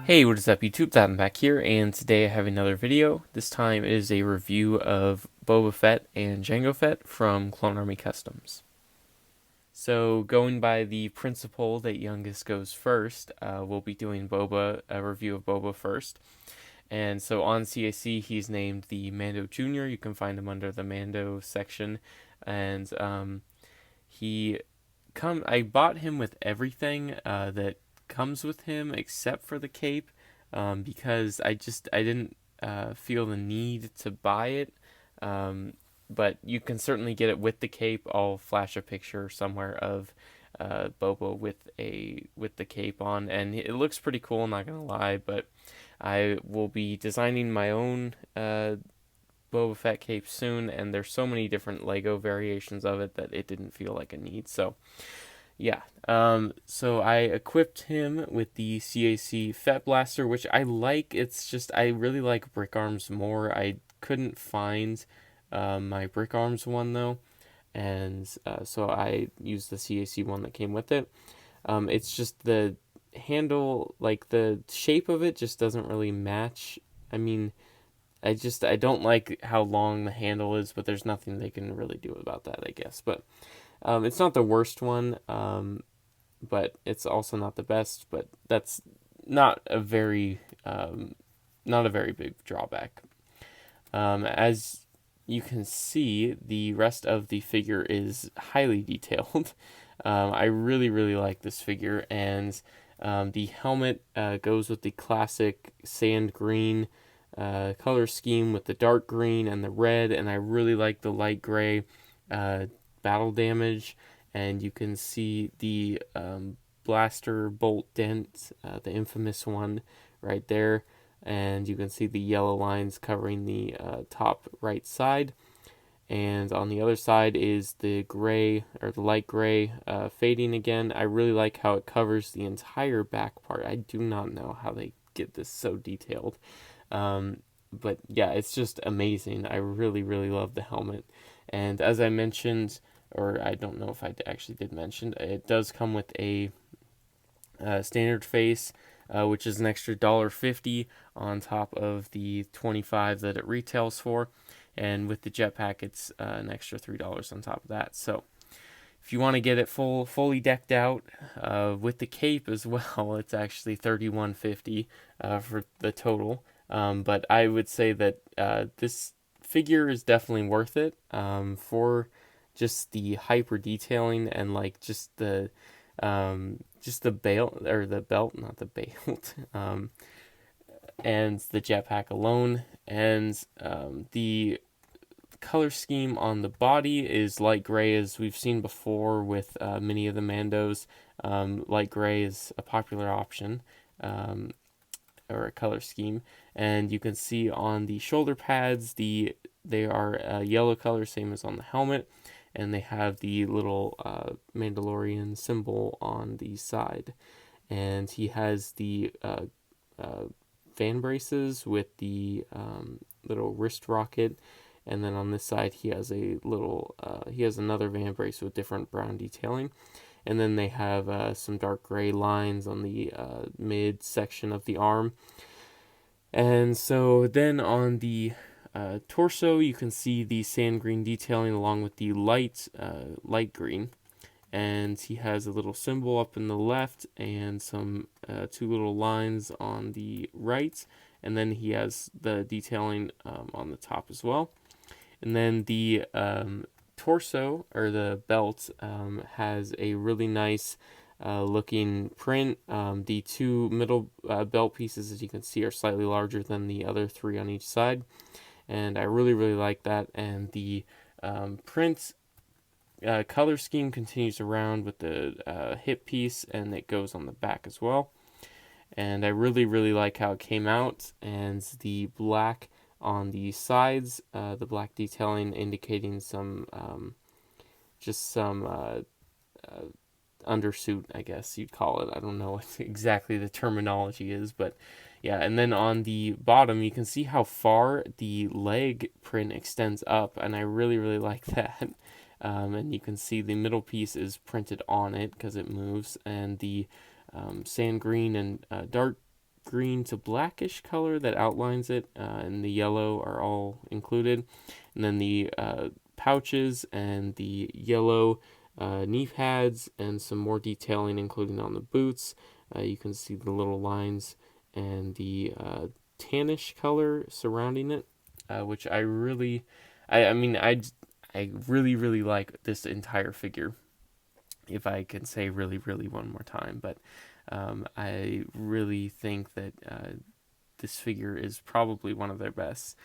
Hey, what is up YouTube? Zapin back here, and today I have another video. This time it is a review of Boba Fett and Jango Fett from Clone Army Customs. So, going by the principle that youngest goes first, we'll be doing a review of Boba first. And so on CAC, he's named the Mando Jr. You can find him under the Mando section. And he I bought him with everything that comes with him except for the cape, because I didn't feel the need to buy it. But you can certainly get it with the cape. I'll flash a picture somewhere of Boba with the cape on, and it looks pretty cool. Not gonna lie, but I will be designing my own Boba Fett cape soon, and there's so many different Lego variations of it that it didn't feel like a need. So yeah. So I equipped him with the CAC Fett Blaster, which I like. It's just I really like Brick Arms more. I couldn't find my Brick Arms one though, and so I used the CAC one that came with it. It's just the handle, like the shape of it, just doesn't really match. I mean, I don't like how long the handle is, but there's nothing they can really do about that, I guess. But it's not the worst one, but it's also not the best. But that's not a very not a very big drawback. As you can see, the rest of the figure is highly detailed. I really like this figure, and the helmet goes with the classic sand green color scheme with the dark green and the red, and I really like the light gray battle damage, and you can see the blaster bolt dent, the infamous one right there, and you can see the yellow lines covering the top right side, and on the other side is the gray, or the light gray, fading again. I really like how it covers the entire back part. I do not know how they get this so detailed, but yeah, it's just amazing. I really love the helmet, and as I mentioned, or I don't know if I actually did mention, it does come with a standard face, which is an extra $1.50 on top of the $25 that it retails for, and with the jetpack, it's an extra $3 on top of that. So if you want to get it fully decked out with the cape as well, it's actually $31.50 for the total. But I would say that this figure is definitely worth it for just the hyper detailing, and like just the belt, or the belt, not the belt, and the jetpack alone, and the color scheme on the body is light gray, as we've seen before with many of the Mandos. Light gray is a popular option, or a color scheme, and you can see on the shoulder pads they are yellow color, same as on the helmet, and they have the little Mandalorian symbol on the side, and he has the fan braces with the little wrist rocket, and then on this side he has another van brace with different brown detailing, and then they have some dark gray lines on the mid section of the arm. And so then on the torso, you can see the sand green detailing along with the light green, and he has a little symbol up in the left and some two little lines on the right, and then he has the detailing on the top as well. And then the torso, or the belt, has a really nice looking print. The two middle belt pieces, as you can see, are slightly larger than the other three on each side, and I really like that. And the print color scheme continues around with the hip piece, and it goes on the back as well. And I really like how it came out, and the black on the sides, the black detailing indicating some undersuit, I guess you'd call it. I don't know what exactly the terminology is, but yeah. And then on the bottom, you can see how far the leg print extends up, and I really like that. And you can see the middle piece is printed on it because it moves, and the sand green and dark green to blackish color that outlines it, and the yellow are all included. And then the pouches and the yellow knee pads and some more detailing, including on the boots. You can see the little lines and the tannish color surrounding it, which I really, I mean, I really, really like this entire figure. If I can say really, really one more time, but I really think that this figure is probably one of their best.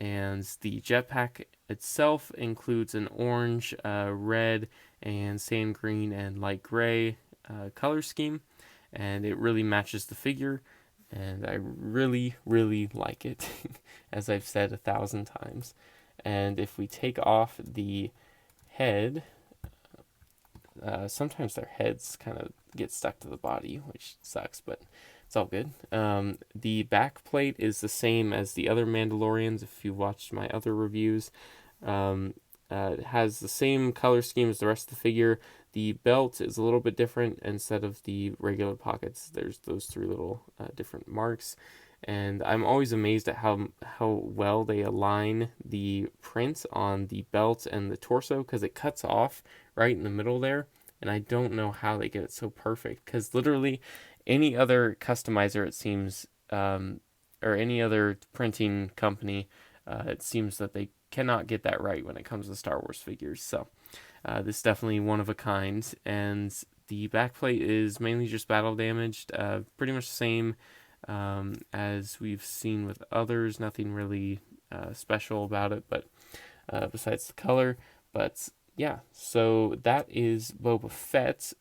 And the jetpack itself includes an orange, red, and sand green and light gray color scheme, and it really matches the figure. And I really, really like it, as I've said 1,000 times. And if we take off the head, sometimes their heads kind of get stuck to the body, which sucks, but it's all good. The back plate is the same as the other Mandalorians, if you watched my other reviews. It has the same color scheme as the rest of the figure. The belt is a little bit different. Instead of the regular pockets, there's those three little different marks. And I'm always amazed at how well they align the print on the belt and the torso, because it cuts off right in the middle there. And I don't know how they get it so perfect, because literally any other customizer, it seems, or any other printing company, it seems that they cannot get that right when it comes to Star Wars figures. So this is definitely one of a kind. And the backplate is mainly just battle damaged, pretty much the same as we've seen with others. Nothing really special about it, but besides the color. But yeah, so that is Boba Fett.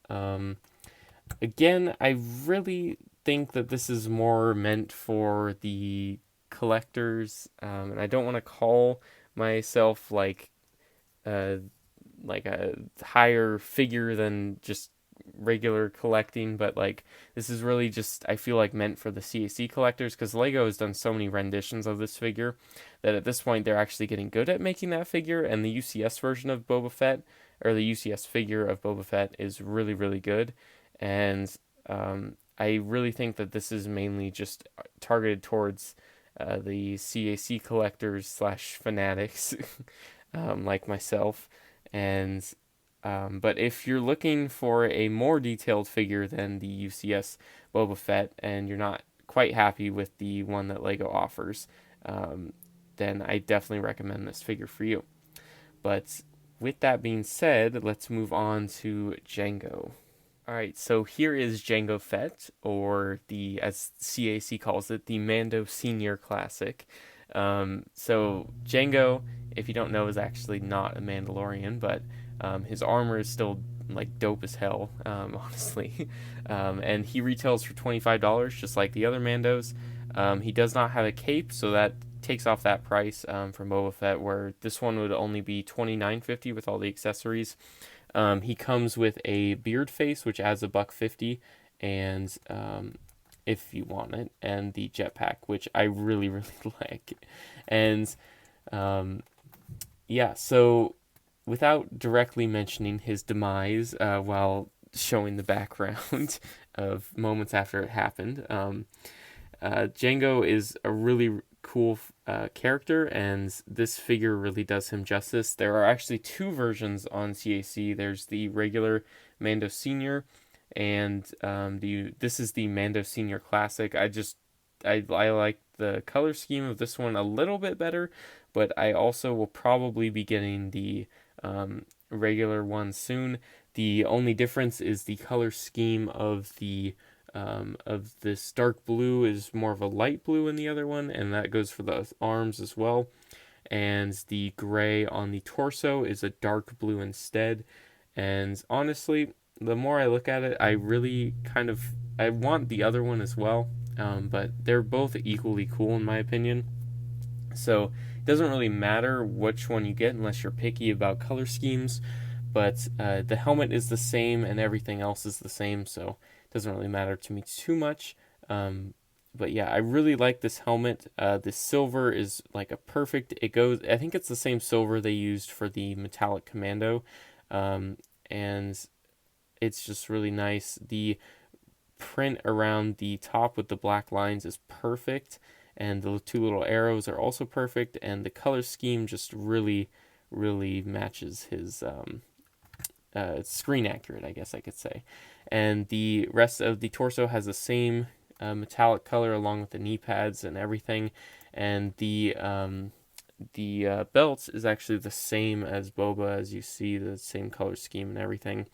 Again, I really think that this is more meant for the collectors, and I don't want to call myself like a higher figure than just regular collecting, but like this is really just, I feel like, meant for the CAC collectors, because Lego has done so many renditions of this figure that at this point they're actually getting good at making that figure, and the UCS version of Boba Fett, or the UCS figure of Boba Fett, is really, really good. And I really think that this is mainly just targeted towards the CAC collectors slash fanatics, like myself. And but if you're looking for a more detailed figure than the UCS Boba Fett, and you're not quite happy with the one that Lego offers, then I definitely recommend this figure for you. But with that being said, let's move on to Jango. Alright, so here is Jango Fett, or the, as CAC calls it, the Mando Senior Classic. So Jango, if you don't know, is actually not a Mandalorian, but his armor is still like dope as hell, honestly. And he retails for $25, just like the other Mandos. He does not have a cape, so that takes off that price from Boba Fett, where this one would only be $29.50 with all the accessories. He comes with a beard face, which adds $1.50, and if you want it, and the jetpack, which I really, really like. And yeah, so without directly mentioning his demise while showing the background of moments after it happened, Jango is a really cool character, and this figure really does him justice. There are actually two versions on CAC. There's the regular Mando Senior, and this is the Mando Senior Classic. I like the color scheme of this one a little bit better, but I also will probably be getting the regular one soon. The only difference is the color scheme of this dark blue is more of a light blue in the other one, and that goes for the arms as well. And the gray on the torso is a dark blue instead. And honestly, the more I look at it, I really I want the other one as well. But they're both equally cool in my opinion. So it doesn't really matter which one you get unless you're picky about color schemes. But the helmet is the same and everything else is the same, so it doesn't really matter to me too much. But yeah, I really like this helmet. The silver is like a perfect, I think it's the same silver they used for the metallic commando. And it's just really nice. The print around the top with the black lines is perfect, and the two little arrows are also perfect, and the color scheme just really, really matches his screen accurate, I guess I could say. And the rest of the torso has the same metallic color along with the knee pads and everything, and the belt is actually the same as Boba, as you see, the same color scheme and everything,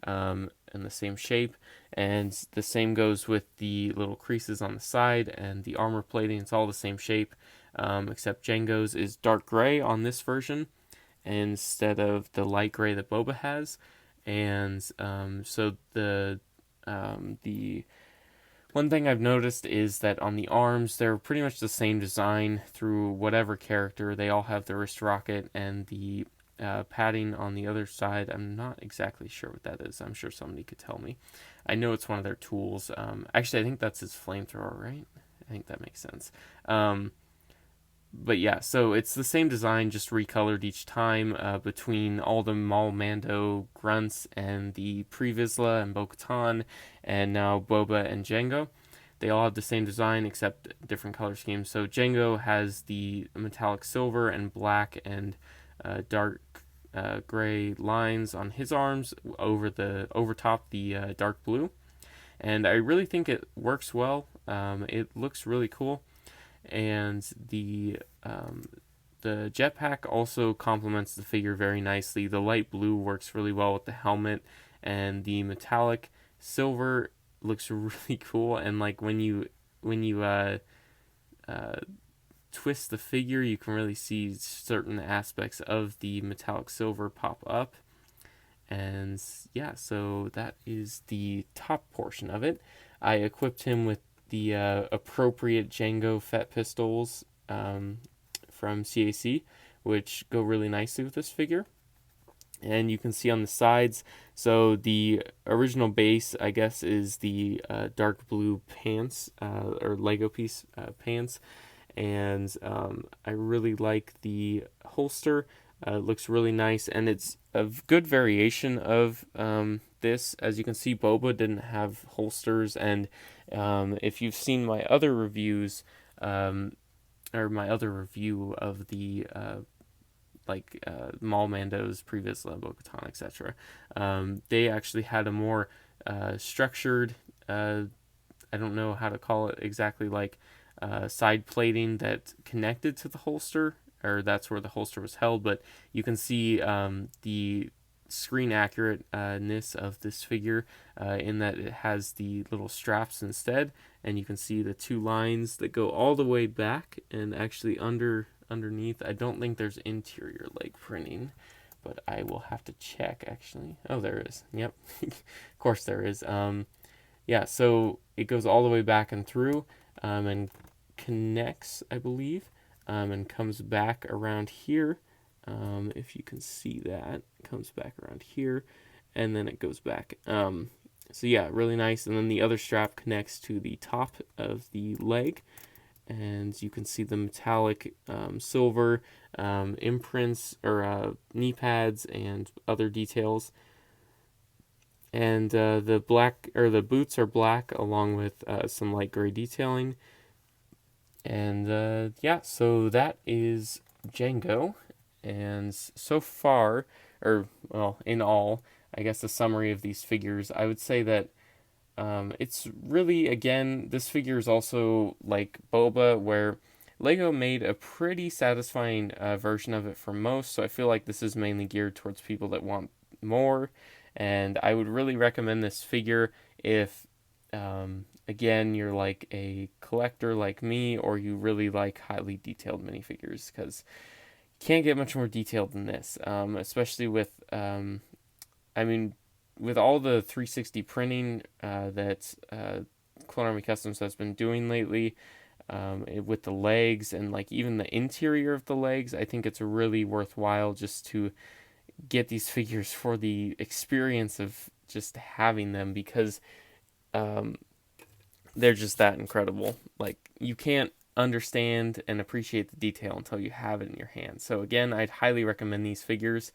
and the same shape. And the same goes with the little creases on the side and the armor plating. It's all the same shape, except Jango's is dark gray on this version instead of the light gray that Boba has. And so the one thing I've noticed is that on the arms, they're pretty much the same design through whatever character. They all have the wrist rocket, and the padding on the other side, I'm not exactly sure what that is. I'm sure somebody could tell me. I know it's one of their tools. Actually, I think that's his flamethrower, right? I think that makes sense. But yeah, so it's the same design, just recolored each time between all the Maul Mando grunts and the Pre-Vizsla and Bo-Katan, and now Boba and Jango. They all have the same design except different color schemes. So Jango has the metallic silver and black and dark gray lines on his arms over top the dark blue, and I really think it works well. It looks really cool. And the jetpack also complements the figure very nicely. The light blue works really well with the helmet, and the metallic silver looks really cool. And like when you twist the figure, you can really see certain aspects of the metallic silver pop up. And yeah, so that is the top portion of it. I equipped him with the appropriate Jango Fett pistols from CAC, which go really nicely with this figure. And you can see on the sides, so the original base, I guess, is the dark blue pants, or Lego piece pants. And I really like the holster. It looks really nice, and it's a good variation of this. As you can see, Boba didn't have holsters, and if you've seen my other reviews, or my other review of the Maul Mando's Pre-Vizsla, Bo-Katan, etc., they actually had a more structured, I don't know how to call it exactly, side plating that connected to the holster, or that's where the holster was held, but you can see the screen accurateness of this figure in that it has the little straps instead, and you can see the two lines that go all the way back and actually underneath. I don't think there's interior leg printing, but I will have to check actually. Oh, there is. Yep. Of course there is. Yeah, so it goes all the way back and through, and connects, I believe, and comes back around here. If you can see that, it comes back around here, and then it goes back. So yeah, really nice. And then the other strap connects to the top of the leg, and you can see the metallic silver imprints, or knee pads and other details. And the black, or the boots are black along with some light gray detailing. And yeah, so that is Jango. And so far, or well, in all, I guess the summary of these figures, I would say that it's really, again, this figure is also like Boba, where Lego made a pretty satisfying version of it for most, so I feel like this is mainly geared towards people that want more, and I would really recommend this figure if, again, you're like a collector like me, or you really like highly detailed minifigures, because you can't get much more detailed than this, especially with, I mean, with all the 360 printing that Clonearmycustoms has been doing lately, with the legs and like even the interior of the legs, I think it's really worthwhile just to get these figures for the experience of just having them, because they're just that incredible. Like, you can't understand and appreciate the detail until you have it in your hand. So again, I'd highly recommend these figures.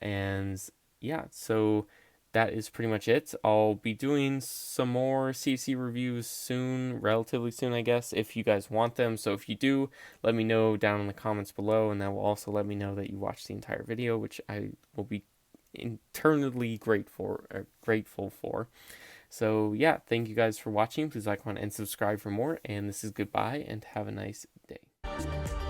And yeah, so that is pretty much it. I'll be doing some more CC reviews soon, relatively soon, I guess, if you guys want them. So if you do, let me know down in the comments below, and that will also let me know that you watched the entire video, which I will be eternally grateful for. So yeah, thank you guys for watching. Please like, comment, and subscribe for more. And this is goodbye, and have a nice day.